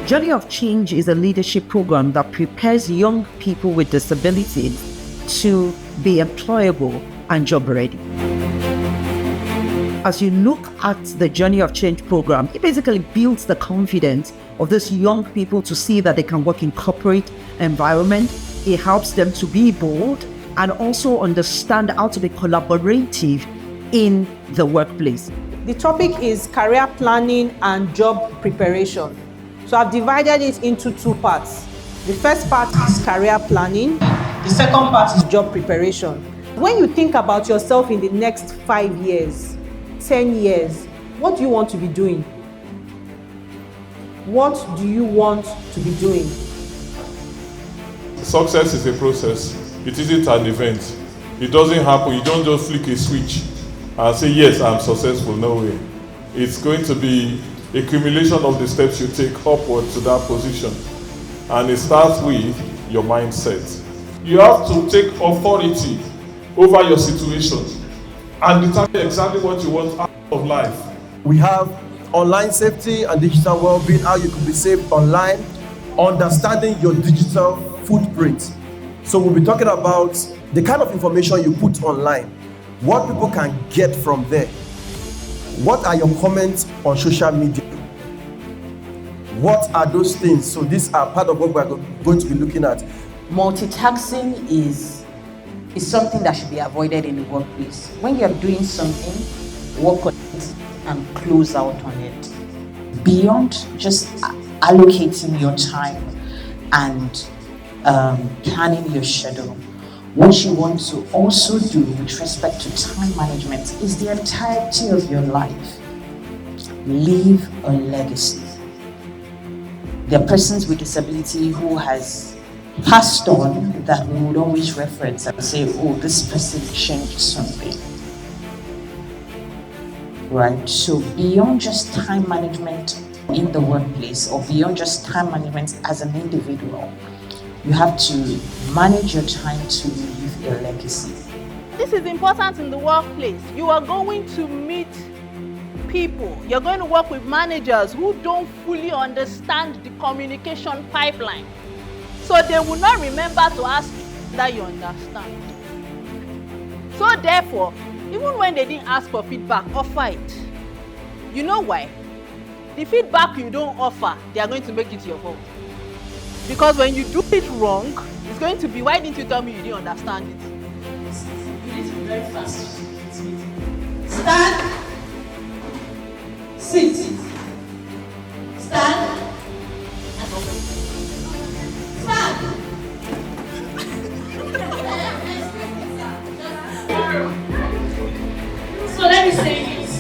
Journey of Change is a leadership program that prepares young people with disabilities to be employable and job ready. As you look at the Journey of Change program, it basically builds the confidence of these young people to see that they can work in corporate environment. It helps them to be bold and also understand how to be collaborative in the workplace. The topic is career planning and job preparation. So I've divided it into two parts. The first part is career planning. The second part is job preparation. When you think about yourself in the next 5 years, 10 years, what do you want to be doing? What do you want to be doing? Success is a process. It isn't an event. It doesn't happen. You don't just flick a switch and say, yes, I'm successful. No way. It's going to be a accumulation of the steps you take upward to that position. And it starts with your mindset. You have to take authority over your situation and determine exactly what you want out of life. We have online safety and digital well-being, how you can be safe online, understanding your digital footprint. So we'll be talking about the kind of information you put online, what people can get from there. What are your comments on social media? What are those things? So these are part of what we're going to be looking at. Multitasking is something that should be avoided in the workplace. When you're doing something, work on it and close out on it. Beyond just allocating your time and planning your schedule, what you want to also do with respect to time management is the entirety of your life. Leave a legacy. There are persons with disability who has passed on that we would always reference and say, oh, this person changed something. Right? So beyond just time management in the workplace or beyond just time management as an individual, you have to manage your time to leave a legacy. This is important in the workplace. You are going to meet people. You're going to work with managers who don't fully understand the communication pipeline. So they will not remember to ask you that you understand. So therefore, even when they didn't ask for feedback, offer it. You know why? The feedback you don't offer, they are going to make it your fault. Because when you do it wrong, it's going to be, why didn't you tell me you didn't understand it? You need to be very fast. Stand. Sit. Stand. And open. Stand. So let me say this.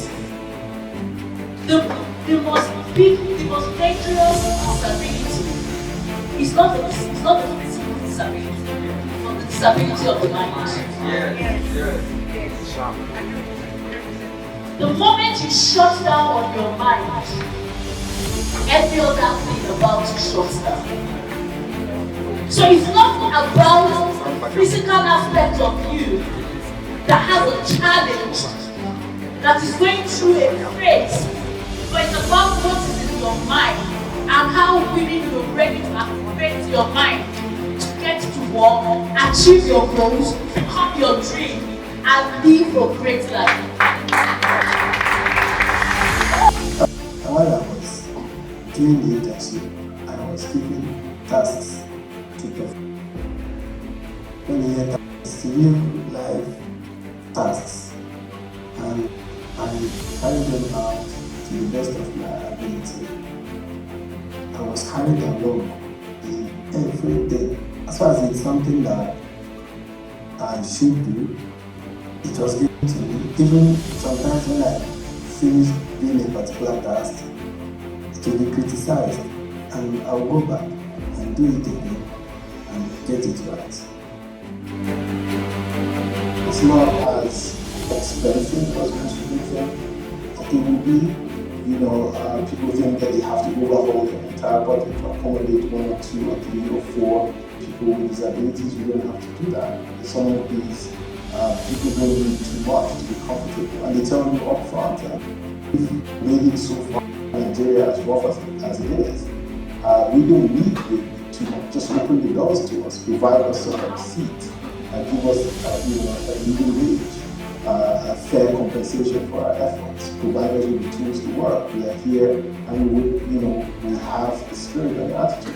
The most dangerous disability is not the physical disability, but the disability of the mind. The moment you shut down on your mind, every other thing about you shuts down. So it's not about the physical aspect of you that has a challenge, that is going through a phase, but it's about what is in your mind and how willing you're ready to activate your mind to get to work, achieve your goals, become your dream, and live a great life. While I was doing the internship, I was given tasks to perform. When I had real life tasks, and I carried them out to the best of my ability. I was carried along in everything. As far as it's something that I should do, it was given to me. Even sometimes when I finish doing a particular task, it will be criticized, and I'll go back and do it again and get it right. It's not as expensive as contribution. It will be, people think that they have to overhaul the entire budget to accommodate 1 or 2 or 3 or 4 people with disabilities. You don't have to do that. Some of these people don't need too much to be comfortable, and they tell you up front, we've made it so far in Nigeria as rough as it is. We don't need to just open the doors to us, provide us a seat, give us a living wage, a fair compensation for our efforts, provide us with the tools to work. We are here and we have the spirit and attitude.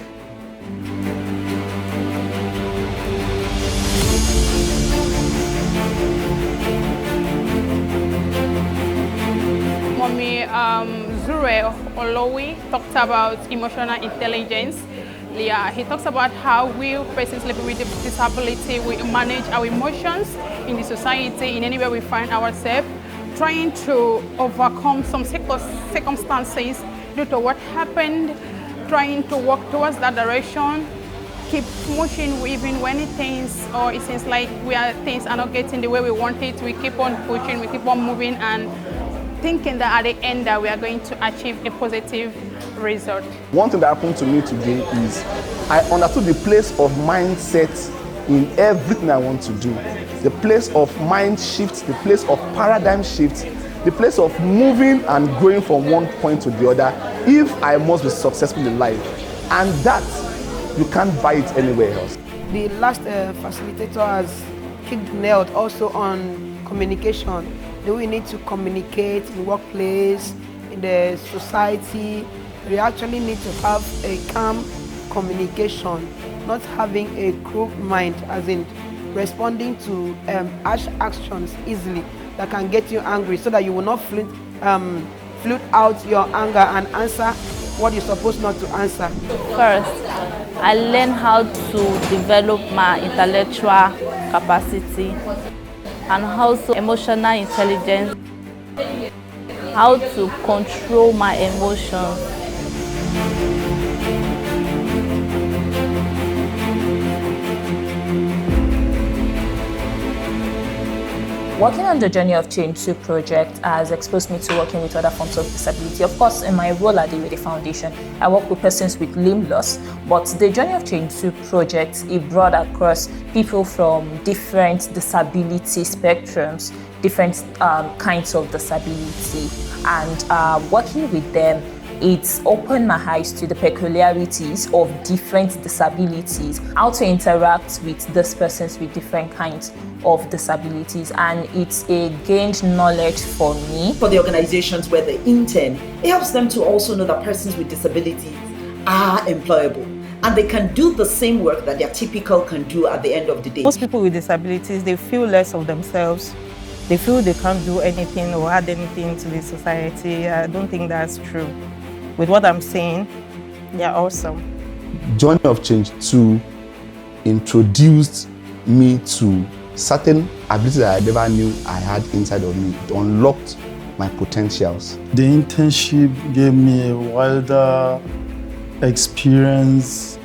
Mommy Zure Olowi talked about emotional intelligence. Yeah, he talks about how we persons living with disability, we manage our emotions in the society, in anywhere we find ourselves, trying to overcome some circumstances due to what happened, trying to work towards that direction, keep pushing even when it seems like things are not getting the way we want it. We keep on pushing, we keep on moving, and thinking that at the end that we are going to achieve a positive result. One thing that happened to me today is I understood the place of mindset in everything I want to do. The place of mind shift, the place of paradigm shift, the place of moving and growing from one point to the other if I must be successful in life. And that, you can't buy it anywhere else. The last facilitator has kicked the nail also on communication. Do we need to communicate in the workplace, in the society? We actually need to have a calm communication, not having a cruel mind, as in responding to harsh actions easily that can get you angry, so that you will not flute out your anger and answer what you're supposed not to answer. First, I learned how to develop my intellectual capacity and also emotional intelligence, how to control my emotions. Working on the Journey of Change 2 project has exposed me to working with other forms of disability. Of course, in my role at the IREDE Foundation, I work with persons with limb loss, but the Journey of Change 2 project is broad across people from different disability spectrums, different kinds of disability, and working with them, it's opened my eyes to the peculiarities of different disabilities, how to interact with these persons with different kinds of disabilities, and it's a gained knowledge for me. For the organizations where they intern, it helps them to also know that persons with disabilities are employable and they can do the same work that their typical can do at the end of the day. Most people with disabilities, they feel less of themselves. They feel they can't do anything or add anything to the society. I don't think that's true. With what I'm saying, they're awesome. Journey of Change 2 introduced me to certain abilities that I never knew I had inside of me. It unlocked my potentials. The internship gave me a wider experience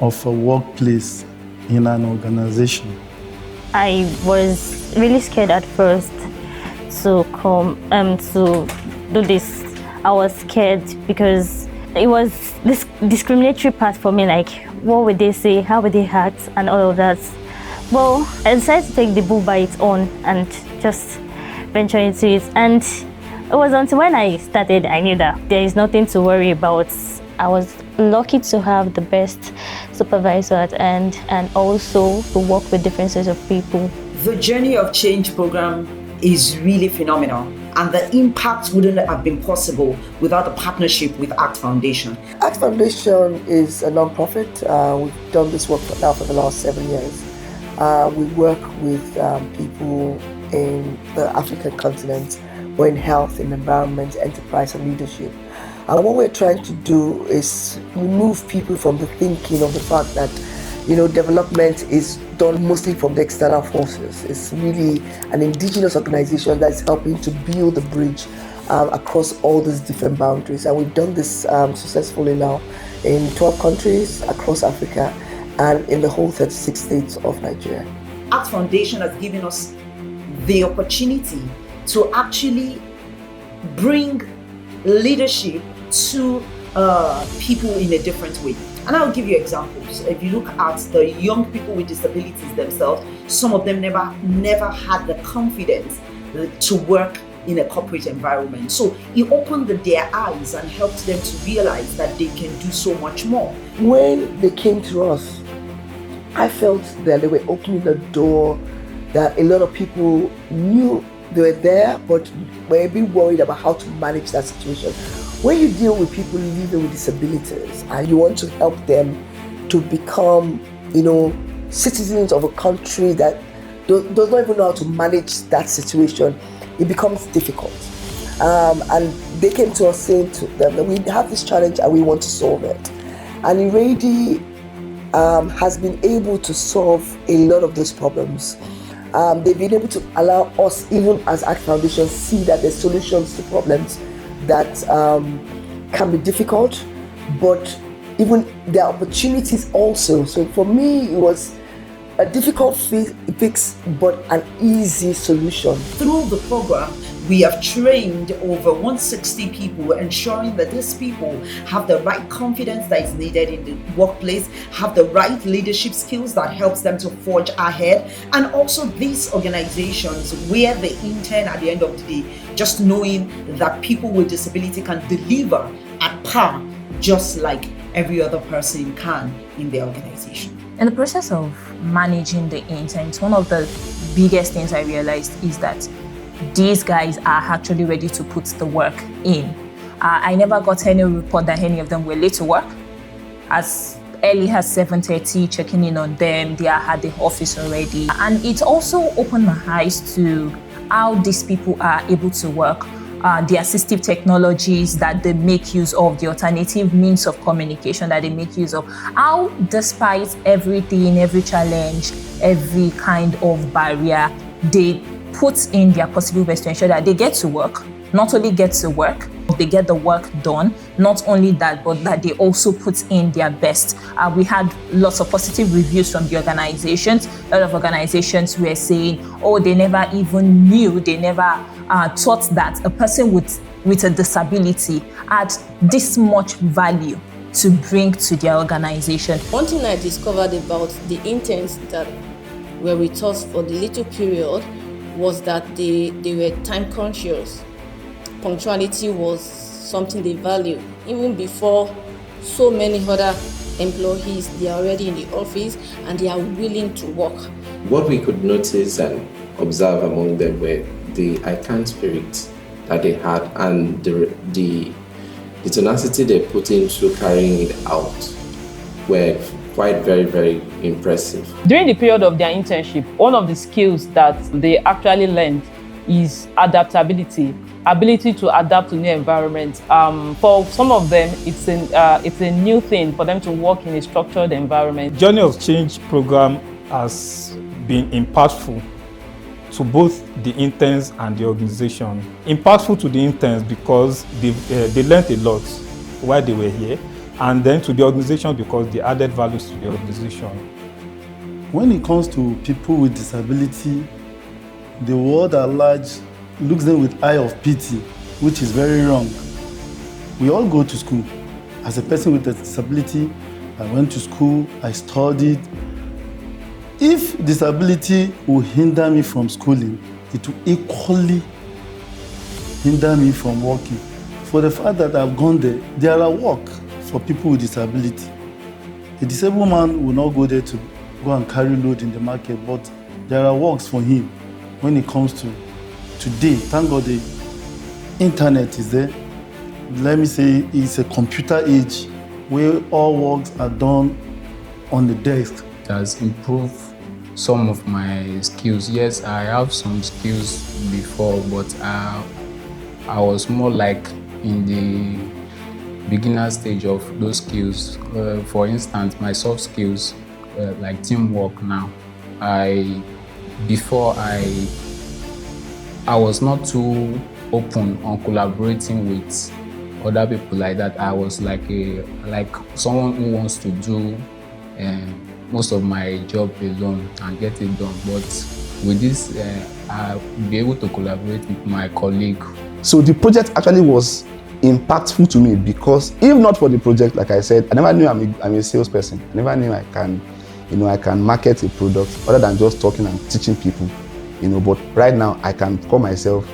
of a workplace in an organization. I was really scared at first to come to do this. I was scared because it was this discriminatory part for me, like what would they say, how would they act, and all of that. Well, I decided to take the bull by its own and just venture into it. And it was until when I started, I knew that there is nothing to worry about. I was lucky to have the best supervisor at end and also to work with different sets of people. The Journey of Change program is really phenomenal, and the impact wouldn't have been possible without the partnership with ACT Foundation. ACT Foundation is a non-profit. We've done this work now for the last 7 years. We work with people in the African continent or in health, in environment, enterprise and leadership. And what we're trying to do is remove people from the thinking of the fact that, development is done mostly from the external forces. It's really an indigenous organization that's helping to build the bridge across all these different boundaries. And we've done this successfully now in 12 countries across Africa and in the whole 36 states of Nigeria. ACT Foundation has given us the opportunity to actually bring leadership to people in a different way. And I'll give you examples. If you look at the young people with disabilities themselves, some of them never had the confidence to work in a corporate environment. So it opened their eyes and helped them to realize that they can do so much more. When they came to us, I felt that they were opening the door, that a lot of people knew they were there, but were a bit worried about how to manage that situation. When you deal with people living with disabilities and you want to help them to become, citizens of a country that does not even know how to manage that situation, it becomes difficult. And they came to us saying to them that we have this challenge and we want to solve it. And IREDE has been able to solve a lot of those problems. They've been able to allow us, even as ACT Foundation, see that there's solutions to problems that can be difficult, but even there are opportunities also. So for me, it was a difficult fix, but an easy solution. Through the program, we have trained over 160 people, ensuring that these people have the right confidence that is needed in the workplace, have the right leadership skills that helps them to forge ahead, and also these organizations where the intern at the end of the day, just knowing that people with disability can deliver at par, just like every other person can in their organization. In the process of managing the interns, one of the biggest things I realized is that these guys are actually ready to put the work in. I never got any report that any of them were late to work. As early as 7:30, checking in on them, they are at the office already. And it also opened my eyes to how these people are able to work. The assistive technologies that they make use of, the alternative means of communication that they make use of, how despite everything, every challenge, every kind of barrier, they put in their possible best to ensure that they get to work, not only get to work, they get the work done, not only that, but that they also put in their best. We had lots of positive reviews from the organizations. A lot of organizations were saying, oh, they never even knew, they never thought that a person with a disability had this much value to bring to their organization. One thing I discovered about the interns that were with us for the little period was that they were time conscious. Punctuality was something they value. Even before so many other employees, they are already in the office and they are willing to work. What we could notice and observe among them were the I can spirit that they had and the tenacity they put into carrying it out were quite very, very impressive. During the period of their internship, one of the skills that they actually learned is adaptability, ability to adapt to new environments. For some of them, it's a new thing for them to work in a structured environment. Journey of Change program has been impactful to both the interns and the organization. Impactful to the interns because they learned a lot while they were here, and then to the organization because they added values to the organization. When it comes to people with disability, the world at large looks them with eye of pity, which is very wrong. We all go to school. As a person with a disability, I went to school, I studied. If disability will hinder me from schooling, it will equally hinder me from working. For the fact that I've gone there, there are work for people with disability. A disabled man will not go there to go and carry load in the market, but there are works for him when it comes to today. Thank God the internet is there. Let me say it's a computer age where all works are done on the desk. It has improved some of my skills. Yes, I have some skills before, but I was more like in the beginner stage of those skills. For instance, my soft skills, like teamwork now. Before I was not too open on collaborating with other people like that. I was like someone who wants to do most of my job alone and get it done. But with this, I'll be able to collaborate with my colleague. So the project actually was impactful to me because if not for the project, like I said, I never knew I'm a salesperson. I never knew I can market a product other than just talking and teaching people. But right now I can call myself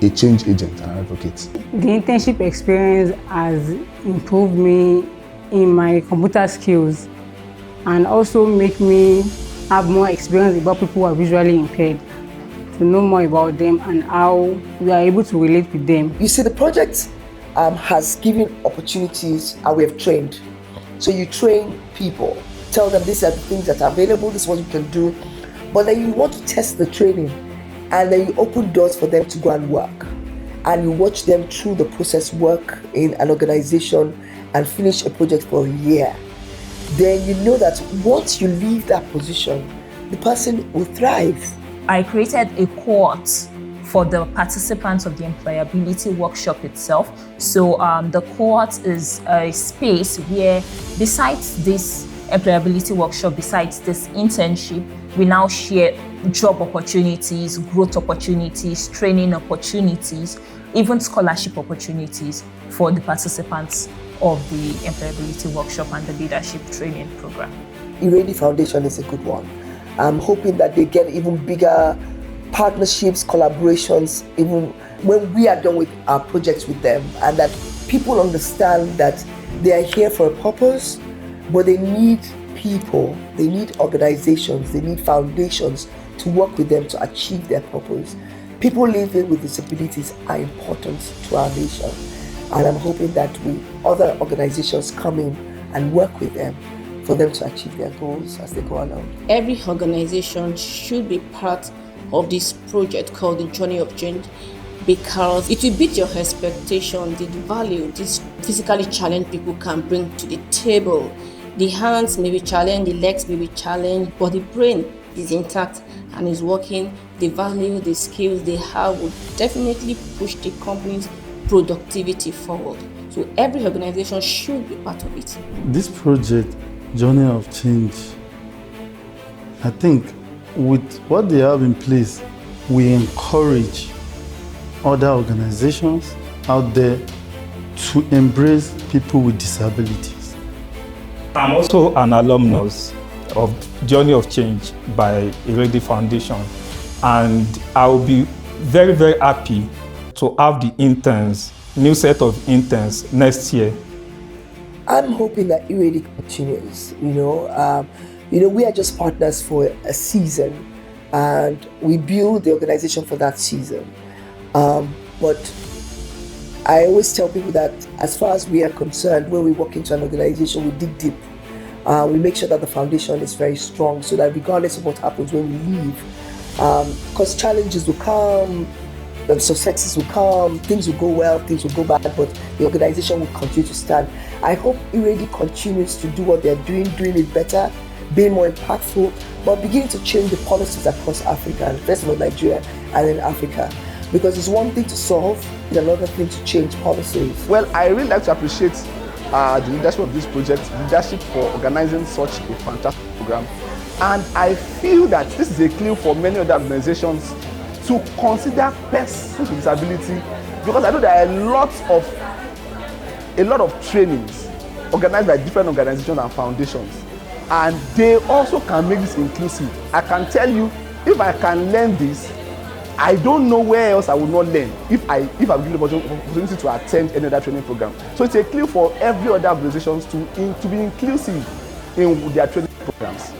a change agent and an advocate. The internship experience has improved me in my computer skills and also make me have more experience about people who are visually impaired, to know more about them and how we are able to relate with them. You see, the project has given opportunities and we have trained. So you train people, tell them these are the things that are available, this is what you can do, but then you want to test the training and then you open doors for them to go and work. And you watch them through the process, work in an organization and finish a project for a year. Then you know that once you leave that position, the person will thrive. I created a cohort for the participants of the employability workshop itself. So the cohort is a space where, besides this employability workshop, besides this internship, we now share job opportunities, growth opportunities, training opportunities, even scholarship opportunities for the participants of the employability workshop and the leadership training program. IREDE Foundation is a good one. I'm hoping that they get even bigger partnerships, collaborations, even when we are done with our projects with them, and that people understand that they are here for a purpose, but they need people, they need organizations, they need foundations to work with them to achieve their purpose. People living with disabilities are important to our nation, and I'm hoping that other organizations come in and work with them for them to achieve their goals as they go along. Every organization should be part of this project called the Journey of Change, because it will beat your expectation, the value these physically challenged people can bring to the table. The hands may be challenged, the legs may be challenged, but the brain is intact and is working. The value, the skills they have will definitely push the company's productivity forward. So every organization should be part of it. This project, Journey of Change, I think with what they have in place, we encourage other organizations out there to embrace people with disabilities. I'm also an alumnus of Journey of Change by IREDE Foundation, and I will be very, very happy to have the interns, new set of interns next year. I'm hoping that IREDE continues. We are just partners for a season, and we build the organization for that season. But I always tell people that as far as we are concerned, when we walk into an organization, we dig deep. We make sure that the foundation is very strong, so that regardless of what happens when we leave, because challenges will come, successes will come, things will go well, things will go bad, but the organization will continue to stand. I hope IREDE continues to do what they're doing it better, being more impactful, but beginning to change the policies across Africa, and first of all Nigeria and then Africa. Because it's one thing to solve, it's another thing to change policies. Well, I really like to appreciate the leadership of this project, leadership for organizing such a fantastic program. And I feel that this is a clue for many other organizations to consider persons with disability, because I know there are a lot of trainings organized by different organizations and foundations, and they also can make this inclusive. I can tell you, if I can learn this, I don't know where else I will not learn if I'm given the opportunity to attend any other training program. So it's a clue for every other organizations to be inclusive in their training programs.